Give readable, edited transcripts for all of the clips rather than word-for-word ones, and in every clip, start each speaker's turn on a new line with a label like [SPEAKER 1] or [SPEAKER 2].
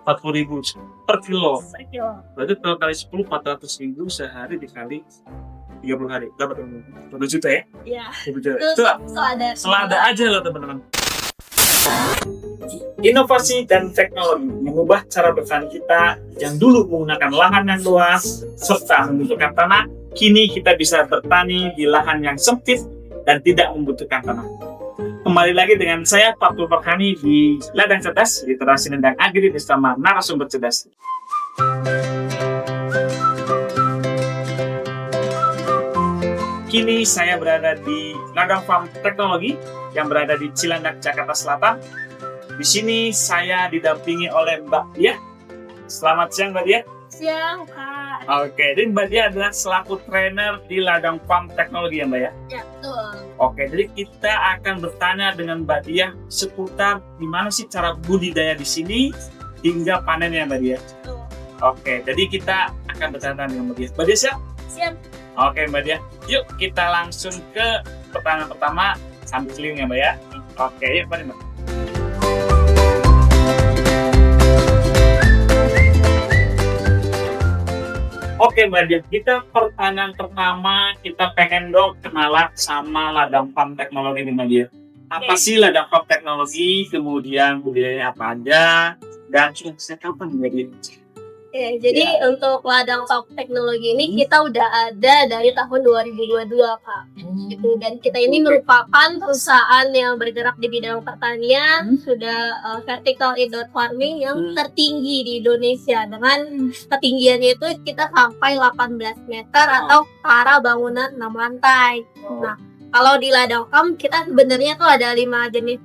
[SPEAKER 1] 40.000 per kilo.
[SPEAKER 2] per kilo.
[SPEAKER 1] Berarti kalau kali 10 400.000 sehari dikali 30 hari. Dapat 1 juta ya?
[SPEAKER 2] Iya.
[SPEAKER 1] 1 juta.
[SPEAKER 2] Itu
[SPEAKER 1] Itu selada
[SPEAKER 2] selada.
[SPEAKER 1] aja loh teman-teman. Inovasi dan teknologi mengubah cara bertani kita yang dulu menggunakan lahan yang luas serta membutuhkan tanah. Kini kita bisa bertani di lahan yang sempit dan tidak membutuhkan tanah. Kembali lagi dengan saya Fatul Farhani di Ladang Cerdas, Literasi Nendang Agri bersama narasumber cerdas. Kini saya berada di Ladang Farm Teknologi yang berada di Cilandak, Jakarta Selatan. Di sini saya didampingi oleh Mbak Dia. Selamat siang Mbak Dia.
[SPEAKER 2] Siang, Kak.
[SPEAKER 1] Oke, jadi Mbak Dia adalah selaku trainer di Ladang Farm Teknologi ya Mbak ya?
[SPEAKER 2] Ya, betul.
[SPEAKER 1] Oke, jadi kita akan bertanya dengan Mbak Dia seputar gimana sih cara budidaya di sini hingga panennya Mbak Dia.
[SPEAKER 2] Betul.
[SPEAKER 1] Oke, jadi kita akan bertanya dengan Mbak Dia. Mbak Dia siap?
[SPEAKER 2] Siap.
[SPEAKER 1] Oke Mbak Dia, yuk kita langsung ke pertanyaan pertama sambil keliling ya Mbak ya. Oke, yuk mari Mbak. Oke Mbak Dia, kita pertanyaan pertama kita pengen dong kenalan sama Ladang Farm Teknologi nih Mbak Dia. Apa sih Ladang Farm Teknologi, kemudian budidayanya apa aja, dan sudah sejak kapan Mbak Dia?
[SPEAKER 2] Ya, jadi untuk Ladang Farm Teknologi ini kita udah ada dari tahun 2022, Kak. Gitu. Dan kita ini merupakan perusahaan yang bergerak di bidang pertanian, sudah vertical indoor farming yang tertinggi di Indonesia dengan ketinggiannya itu kita sampai 18 meter atau para bangunan 6 lantai. Nah, kalau di Ladang Farm kita sebenarnya tuh ada 5 jenis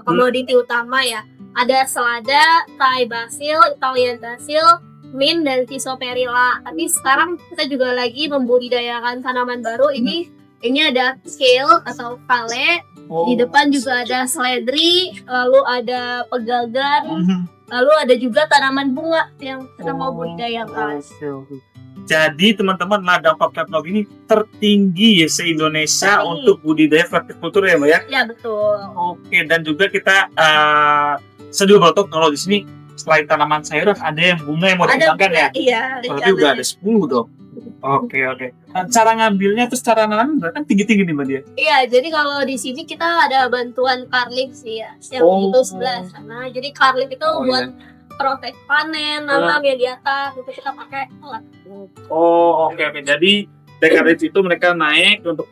[SPEAKER 2] komoditi utama ya. Ada selada, Thai basil, Italian basil, mint, dan Physoperilla. Tapi sekarang kita juga lagi membudidayakan tanaman baru. Ini ada kale atau kale. Di depan juga ada seledri, lalu ada pegagan, lalu ada juga tanaman bunga yang kita mau budidayakan.
[SPEAKER 1] Jadi teman-teman, Ladang Farm Teknologi ini tertinggi ya se-Indonesia
[SPEAKER 2] Tertinggi.
[SPEAKER 1] untuk budidaya vertikultur ya Mbak ya?
[SPEAKER 2] Ya, betul.
[SPEAKER 1] Oke, dan juga kita sedih betul kalau di sini selain tanaman sayuran ada yang bunga yang mau dikembangkan ya?
[SPEAKER 2] Iya,
[SPEAKER 1] Berarti udah ada 10 dong. Oke. Dan cara ngambilnya terus cara nanam berarti kan tinggi-tinggi nih Mbak Dia?
[SPEAKER 2] Iya, jadi kalau di sini kita ada bantuan Carlip sih ya, yang itu sebelah sana. Jadi Carlip itu buat proses panen, nanam yang di atas, itu kita pakai alat.
[SPEAKER 1] Oke. Jadi dari itu mereka naik untuk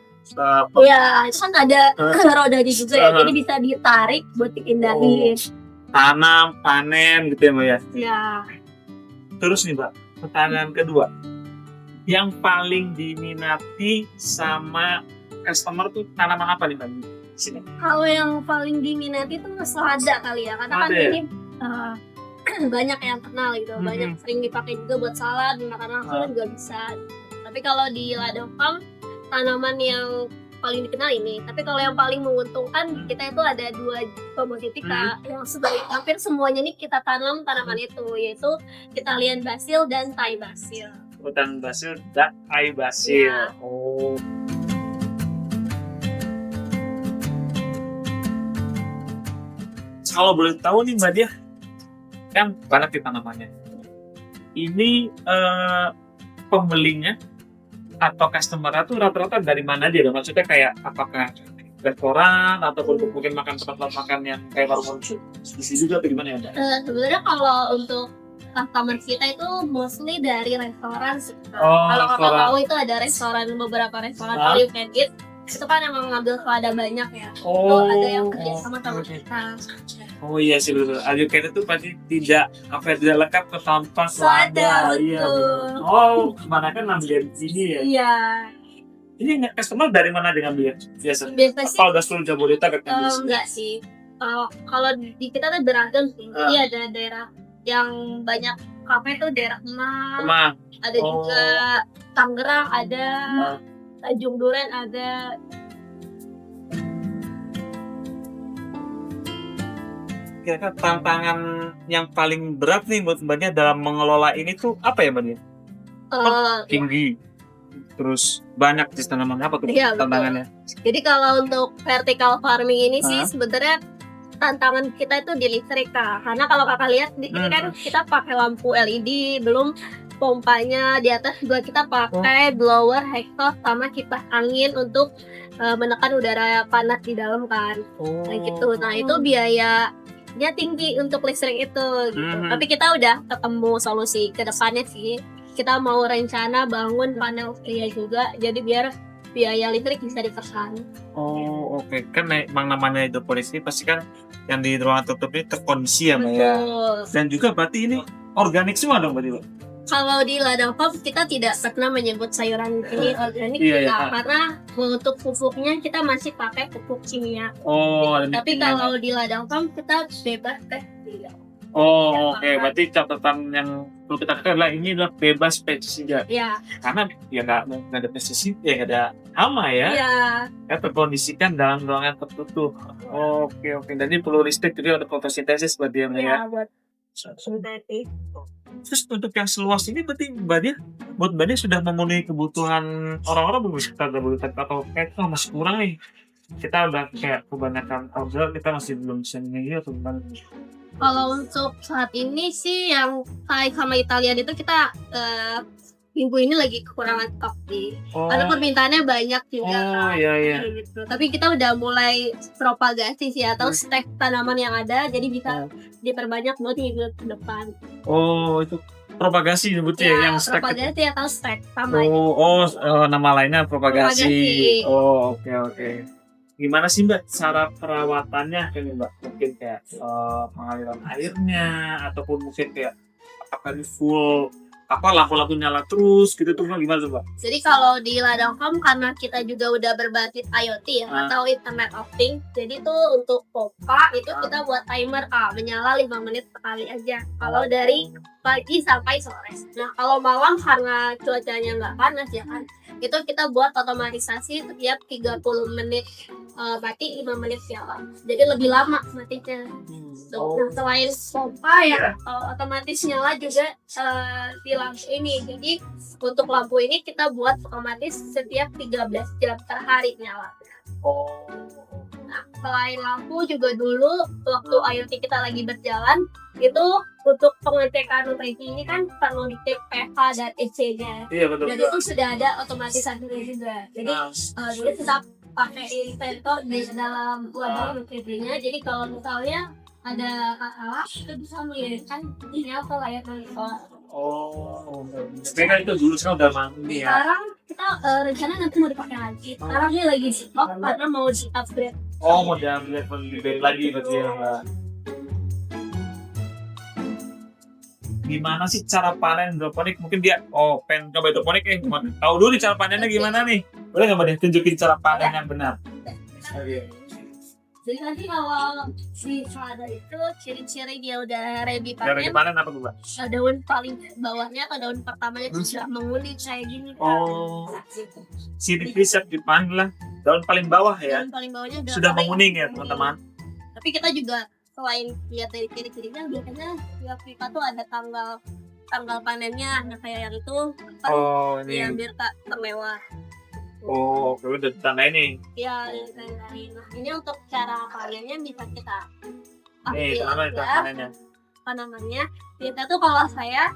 [SPEAKER 2] Iya, itu kan ada rodanya juga ya, jadi bisa ditarik buat dipindahin.
[SPEAKER 1] tanam, panen gitu ya Mbak ya?
[SPEAKER 2] Ya,
[SPEAKER 1] Terus nih Mbak, pertanyaan kedua. Yang paling diminati sama customer tuh tanaman apa nih Mbak di sini?
[SPEAKER 2] kalau yang paling diminati itu selada kali ya, karena kan
[SPEAKER 1] Selada ya?
[SPEAKER 2] ini banyak yang kenal gitu, banyak sering dipakai juga buat salad, makan langsung juga bisa. Tapi kalau di Ladang Farm, tanaman yang paling dikenal ini. Tapi kalau yang paling menguntungkan kita itu ada 2 komoditi Kak, yang hampir semuanya nih kita tanam tanaman itu, yaitu Italian basil dan Thai basil.
[SPEAKER 1] Hutan basil dan Thai basil.
[SPEAKER 2] Ya.
[SPEAKER 1] Kalau boleh tahu nih Mbak Dia, kan banyak di tanamannya. Ini pembelinya atau customer itu rata-rata dari mana dia? Maksudnya kayak apakah restoran ataupun mungkin makan tempat makan yang kayak warung di sini juga atau gimana ya Mbak?
[SPEAKER 2] Sebenarnya kalau untuk customer kita itu mostly dari restoran sih.
[SPEAKER 1] Oh,
[SPEAKER 2] Kalau kakak
[SPEAKER 1] restoran.
[SPEAKER 2] tahu itu ada beberapa restoran all you can eat. Itu kan emang ngambil selada banyak ya. Itu ada yang kerja sama kita.
[SPEAKER 1] Oh iya sih betul. Ajukan itu pasti tidak lengkap ke tanpa
[SPEAKER 2] Selada,
[SPEAKER 1] Iya.
[SPEAKER 2] betul.
[SPEAKER 1] Oh, mana kan ngambil dari sini ya?
[SPEAKER 2] Iya.
[SPEAKER 1] Ini customer dari mana dengan dia biasa?
[SPEAKER 2] Biasa sih
[SPEAKER 1] Apa udah seluruh Jabodetabek kan biasa?
[SPEAKER 2] enggak sih. Kalau di kita tuh beragam sih. Jadi ada daerah yang banyak kafe tuh daerah Kemang,
[SPEAKER 1] Kemang.
[SPEAKER 2] ada juga Tangerang, ada Tanjung Duren, ada.
[SPEAKER 1] Kira-kira tantangan yang paling berat nih buat Mbaknya dalam mengelola ini tuh apa ya Mbaknya? Tinggi. Terus banyak jenis tanaman apa tuh
[SPEAKER 2] Iya, betul.
[SPEAKER 1] tantangannya?
[SPEAKER 2] Jadi kalau untuk vertical farming ini sih sebenarnya tantangan kita itu di listrik, Kak. Karena kalau Kakak lihat di sini kan kita pakai lampu LED, belum pompanya, di atas juga kita pakai blower, exhaust, sama kipas angin untuk menekan udara panas di dalam kan. Nah gitu. Nah itu biayanya tinggi untuk listrik itu gitu. Tapi kita udah ketemu solusi ke depannya sih. Kita mau rencana bangun panel surya juga, jadi biar biaya listrik bisa ditekan.
[SPEAKER 1] Oh oke, kan emang namanya hidroponik ini pasti kan yang di ruangan tertutup ini terkondisi ya Mbak ya.
[SPEAKER 2] Betul.
[SPEAKER 1] Dan juga berarti ini organik semua dong berarti Mbak?
[SPEAKER 2] Kalau di ladang farm kita tidak pernah menyebut sayuran ini organik, karena untuk pupuknya kita masih pakai pupuk kimia. Tapi kalau di ladang farm kita bebas pestisida.
[SPEAKER 1] Oke, berarti catatan yang perlu kita ketahui adalah ini adalah bebas pestisida.
[SPEAKER 2] Ya.
[SPEAKER 1] Karena ya nggak ada pestisida, ya nggak ada hama ya.
[SPEAKER 2] Iya.
[SPEAKER 1] Ya terkondisikan dalam ruangan tertutup. Oke. Dan ini perlu listrik jadi ada fotosintesis berarti ya Mbak ya.
[SPEAKER 2] Buat sintetis.
[SPEAKER 1] Terus untuk yang seluas ini berarti buat Mbak Dia sudah memenuhi kebutuhan orang-orang belum sekitar Jabodetabek atau kayak masih kurang nih? Kita udah kayak kebanyakan order kita masih belum bisa memenuhi atau gimana?
[SPEAKER 2] Kalau untuk saat ini sih yang Thai sama Italian itu kita minggu ini lagi kekurangan stok sih. Ada permintaannya banyak juga kan.
[SPEAKER 1] Iya.
[SPEAKER 2] Gitu. Tapi kita udah mulai propagasi sih atau stek tanaman yang ada, jadi bisa diperbanyak buat minggu ke depan.
[SPEAKER 1] Itu propagasi sebutnya ya, yang stek.
[SPEAKER 2] Propagasi atau stek sama.
[SPEAKER 1] Nama lainnya propagasi. Oke. Gimana sih Mbak cara perawatannya kan Mbak? Mungkin kayak pengaliran airnya ataupun mungkin kayak apakah ini full lampu-lampu nyala terus gitu tuh gimana tuh Mbak?
[SPEAKER 2] Jadi kalau di ladang farm karena kita juga udah berbasis IoT ya atau Internet of Things, jadi tuh untuk pompa itu kita buat timer menyala 5 menit sekali aja. Kalau dari pagi sampai sore. Nah kalau malam karena cuacanya nggak panas ya kan, itu kita buat otomatisasi setiap 30 menit mati 5 menit nyala. Jadi lebih lama matinya. Nah, selain pompa ya otomatis nyala juga di lampu ini. Jadi untuk lampu ini kita buat otomatis setiap 13 jam per hari nyala. Nah, selain lampu juga dulu waktu IoT kita lagi berjalan itu untuk pengecekan ranking ini kan perlu dicek pH dan EC-nya.
[SPEAKER 1] Iya betul.
[SPEAKER 2] Dan itu sudah ada otomatisasinya juga. Jadi dulu kita pakai Invento di dalam website ranking-nya. Jadi kalau misalnya ada masalah itu bisa mengirimkan email ke layar monitor.
[SPEAKER 1] Mereka itu dulu sekarang udah mandi ya.
[SPEAKER 2] Sekarang kita rencana nanti mau dipakai lagi. Sekarang dia lagi stok karena mau di-upgrade.
[SPEAKER 1] Mau di-upgrade lagi berarti ya Mbak. Gimana sih cara panen hidroponik? Mungkin dia pengen coba hidroponik tahu dulu nih cara panennya gimana nih. Boleh nggak Mbak Dia tunjukin cara panen yang benar?
[SPEAKER 2] Jadi nanti kalau si selada itu ciri-ciri dia udah ready panen.
[SPEAKER 1] Ready panen apa tuh Mbak?
[SPEAKER 2] Daun paling bawahnya atau daun pertamanya itu sudah menguning kayak gini kan.
[SPEAKER 1] Ciri siap dipanen lah. Daun paling bawah ya.
[SPEAKER 2] Daun paling bawahnya
[SPEAKER 1] sudah menguning ya teman-teman.
[SPEAKER 2] Tapi kita juga selain lihat dari ciri-cirinya, biasanya tiap pipa tuh ada tanggal panennya. Nah kayak yang itu
[SPEAKER 1] ini
[SPEAKER 2] biar tak terlewat.
[SPEAKER 1] Udah tanda ini.
[SPEAKER 2] Ya, nah ini untuk cara panennya bisa kita
[SPEAKER 1] ambil
[SPEAKER 2] panennya. Tanamannya, biasa tuh kalau saya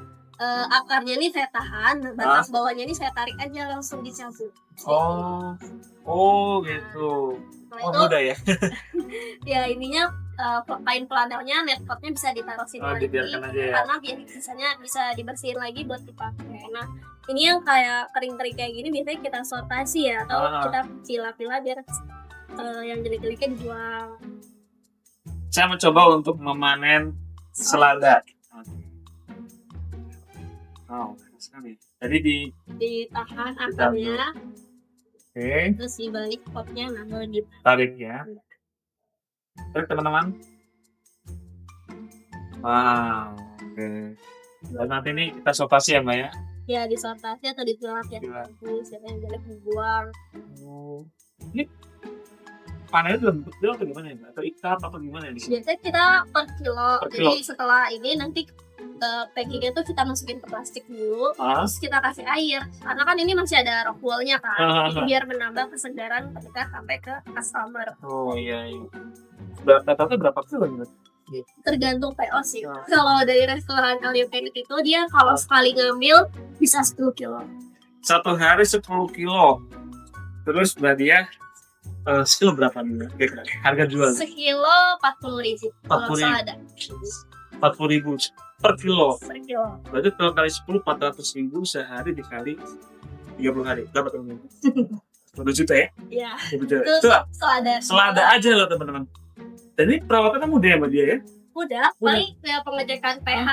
[SPEAKER 2] akarnya ini saya tahan, batas bawahnya ini saya tarik aja langsung dicabut.
[SPEAKER 1] Gitu.
[SPEAKER 2] Mudah
[SPEAKER 1] ya.
[SPEAKER 2] Ya ininya kain pelanarnya netpotnya bisa ditaruh sini lagi karena biasanya bisa dibersihin lagi buat dipakai. Nah ini yang kayak kering-kering kayak gini biasanya kita sortasi ya atau kita pilah-pilah biar yang jelek-jeleknya dibuang.
[SPEAKER 1] Saya mencoba untuk memanen selada. Sekali. Jadi
[SPEAKER 2] ditahan akarnya. Terus dibalik potnya lalu
[SPEAKER 1] ditarik ya. Terus teman-teman. Dan nanti ini kita sortasi ya Mbak ya?
[SPEAKER 2] Ya disortasi atau dipilah ya. Siapa yang jelek dibuang.
[SPEAKER 1] Ini panennya dalam bentuk atau gimana ya Mbak? Atau ikat atau gimana ya di sini?
[SPEAKER 2] Biasanya kita per kilo. Jadi setelah ini nanti packingnya tuh kita masukin ke plastik dulu,
[SPEAKER 1] Ah.
[SPEAKER 2] terus kita kasih air. Karena kan ini masih ada rock wool-nya kan, itu biar menambah kesegaran ketika sampai ke customer.
[SPEAKER 1] Oh iya. Rata-rata berapa kilo gitu?
[SPEAKER 2] Tergantung PO sih.
[SPEAKER 1] Ah.
[SPEAKER 2] Kalau dari restoran All You Can Eat itu dia kalau sekali ngambil bisa 10 kilo.
[SPEAKER 1] Satu hari 10 kilo. Terus berarti ya sekilo berapa nih? Kira-kira harga jual?
[SPEAKER 2] Sekilo 40.000. Kalau
[SPEAKER 1] 40.000.
[SPEAKER 2] salah ada
[SPEAKER 1] 40.000 per kilo.
[SPEAKER 2] per kilo.
[SPEAKER 1] Berarti kalau kali 10 400.000 sehari dikali 30 hari. Dapat uang. 2 juta ya?
[SPEAKER 2] Ya.
[SPEAKER 1] 2 juta.
[SPEAKER 2] Itu
[SPEAKER 1] Itu
[SPEAKER 2] selada.
[SPEAKER 1] selada aja loh teman-teman. Dan ini perawatannya mudah ya mbak dia ya?
[SPEAKER 2] Udah, paling kayak pengecekan pH,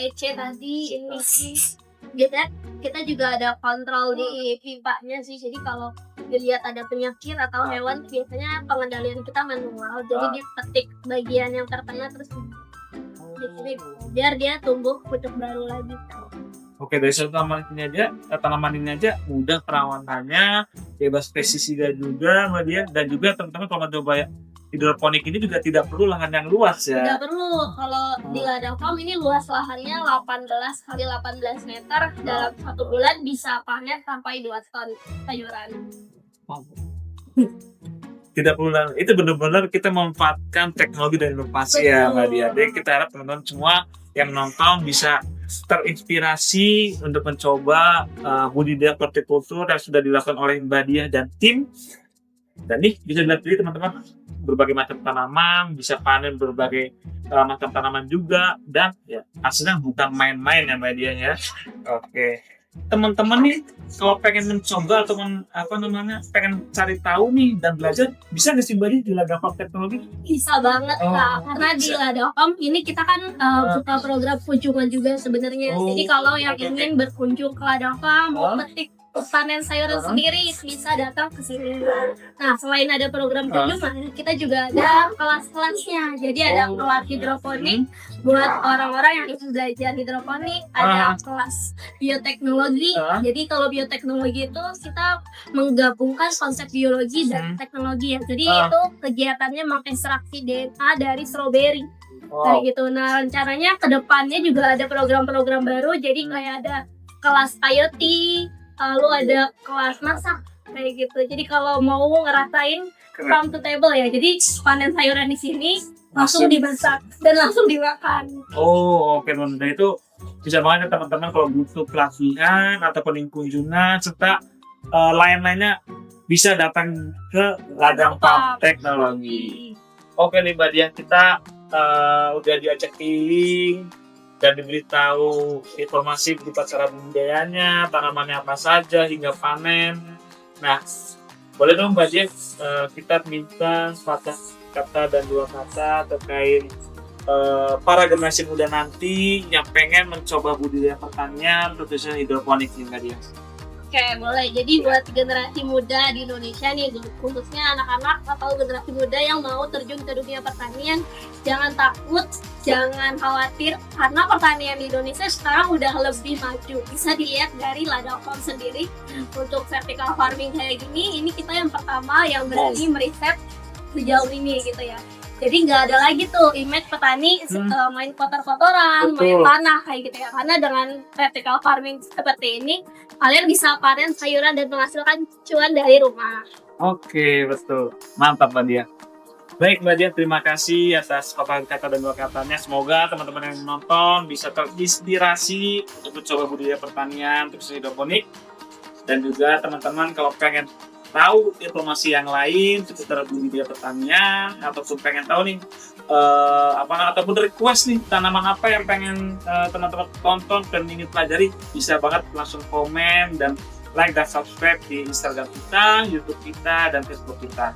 [SPEAKER 2] EC tadi ini sih. Kita juga ada kontrol di pipanya sih. Jadi kalau dilihat ada penyakit atau hewan, biasanya pengendalian kita manual. Jadi dia petik bagian yang terkena terus jadi biar dia tumbuh pucuk baru lagi.
[SPEAKER 1] Oke, dari satu tanaman ini aja mudah perawatannya, bebas pestisida juga mbak dia. Dan juga teman-teman kalau coba hidroponik ini juga tidak perlu lahan yang luas ya.
[SPEAKER 2] Tidak perlu. Kalau di ladang farm ini luas lahannya 18 kali 18 meter. Dalam 1 bulan bisa panen sampai 2 ton sayuran.
[SPEAKER 1] Tidak perlu lahan. Itu benar-benar kita memanfaatkan teknologi dan inovasi ya mbak dia. Jadi kita harap teman-teman semua yang nonton bisa terinspirasi untuk mencoba budidaya hortikultur yang sudah dilakukan oleh Mbak Diah dan tim. Dan nih bisa dilihat sendiri teman-teman, berbagai macam tanaman, bisa panen berbagai macam tanaman juga, dan ya hasilnya bukan main-main ya Mbak Diah ya. Oke, teman-teman nih kalau pengen mencoba atau pengen cari tahu nih dan belajar, bisa nggak sih Mbak Diah di Ladang Farm Teknologi?
[SPEAKER 2] Bisa banget Kak, karena di
[SPEAKER 1] bisa.
[SPEAKER 2] ladang farm ini kita kan buka program kunjungan juga sebenarnya.
[SPEAKER 1] Oh,
[SPEAKER 2] Jadi kalau yang
[SPEAKER 1] oke.
[SPEAKER 2] ingin berkunjung ke ladang farm, mau petik panen sayuran sendiri bisa datang ke sini. Nah, selain ada program kunjungan, kita juga ada kelas-kelasnya. Jadi ada kelas hidroponik buat orang-orang yang ingin belajar hidroponik, ada kelas bioteknologi. Jadi kalau bioteknologi itu kita menggabungkan konsep biologi dan teknologi ya. Jadi itu kegiatannya mengekstraksi DNA dari stroberi. Kayak gitu. Nah, rencananya ke depannya juga ada program-program baru. Jadi kayak ada kelas IoT, lalu ada kelas masak kayak gitu. Jadi kalau mau ngerasain farm to table ya, jadi panen sayuran di sini langsung dimasak dan langsung dimakan.
[SPEAKER 1] Oh, oke teman-teman. Dan itu bisa banget ya teman-teman kalau butuh pelatihan ataupun kunjungan serta lain-lainnya bisa datang ke Ladang Farm Teknologi. Oke nih Mbak Diah, kita udah diajak keliling dan diberitahu informasi berupa cara budidayanya, tanamannya apa saja hingga panen. Nah, boleh dong Mbak Diah kita minta kata dan 2 kata terkait para generasi muda nanti yang pengen mencoba budidaya pertanian, khususnya hidroponik nih Mbak Diah.
[SPEAKER 2] Oke, boleh. Jadi buat generasi muda di Indonesia nih, khususnya anak-anak atau generasi muda yang mau terjun ke dunia pertanian, jangan takut, jangan khawatir, karena pertanian di Indonesia sekarang udah lebih maju. Bisa dilihat dari Ladang Farm sendiri. Untuk vertical farming kayak gini, ini kita yang pertama yang berani meriset sejauh ini gitu ya. Jadi nggak ada lagi tuh image petani main kotor-kotoran, main tanah kayak gitu ya. Karena dengan vertical farming seperti ini, kalian bisa panen sayuran dan menghasilkan cuan dari rumah.
[SPEAKER 1] Oke, betul. Mantap Mbak Diah. Baik Mbak Diah, terima kasih atas paparan kata dan 2 katanya. Semoga teman-teman yang menonton bisa terinspirasi untuk mencoba budidaya pertanian, terus hidroponik. Dan juga teman-teman kalau pengen tahu informasi yang lain seputar budidaya pertanian ataupun pengen tahu nih ataupun request nih tanaman apa yang pengen teman-teman tonton dan ingin pelajari, bisa banget langsung komen dan like dan subscribe di Instagram kita, YouTube kita, dan Facebook kita.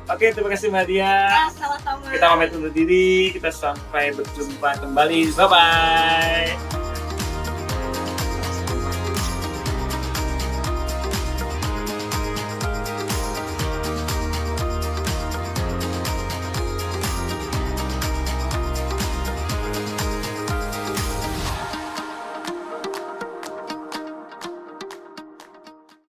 [SPEAKER 1] Oke, terima kasih Mbak Diah.
[SPEAKER 2] Sama-sama.
[SPEAKER 1] Kita pamit undur diri, kita sampai berjumpa kembali. Bye bye.